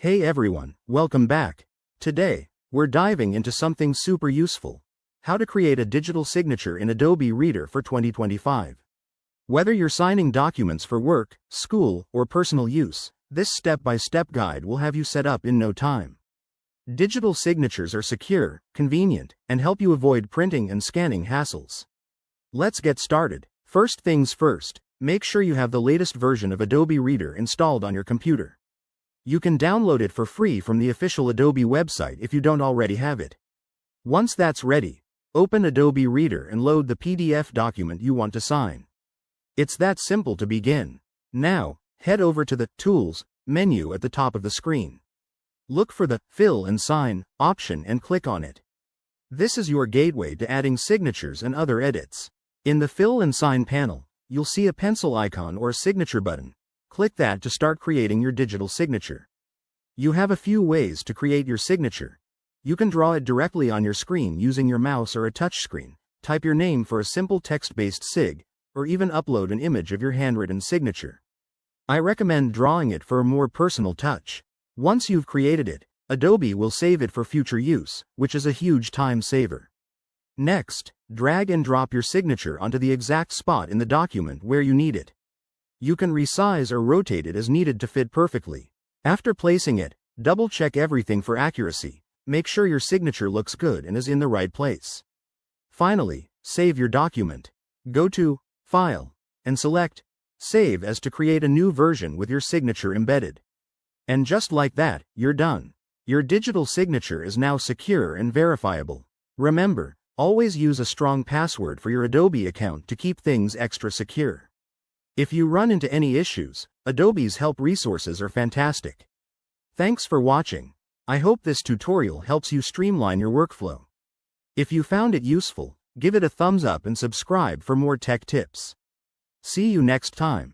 Hey everyone, welcome back. Today, we're diving into something super useful: how to create a digital signature in Adobe Reader for 2025. Whether you're signing documents for work, school, or personal use, this step-by-step guide will have you set up in no time. Digital signatures are secure, convenient, and help you avoid printing and scanning hassles. Let's get started. First things first, make sure you have the latest version of Adobe Reader installed on your computer. You can download it for free from the official Adobe website if you don't already have it. Once that's ready, open Adobe Reader and load the PDF document you want to sign. It's that simple to begin. Now, head over to the Tools menu at the top of the screen. Look for the Fill and Sign option and click on it. This is your gateway to adding signatures and other edits. In the Fill and Sign panel, you'll see a pencil icon or a signature button. Click that to start creating your digital signature. You have a few ways to create your signature. You can draw it directly on your screen using your mouse or a touchscreen, type your name for a simple text-based sig, or even upload an image of your handwritten signature. I recommend drawing it for a more personal touch. Once you've created it, Adobe will save it for future use, which is a huge time saver. Next, drag and drop your signature onto the exact spot in the document where you need it. You can resize or rotate it as needed to fit perfectly. After placing it, double-check everything for accuracy. Make sure your signature looks good and is in the right place. Finally, save your document. Go to File and select Save As to create a new version with your signature embedded. And just like that, you're done. Your digital signature is now secure and verifiable. Remember, always use a strong password for your Adobe account to keep things extra secure. If you run into any issues, Adobe's help resources are fantastic. Thanks for watching. I hope this tutorial helps you streamline your workflow. If you found it useful, give it a thumbs up and subscribe for more tech tips. See you next time.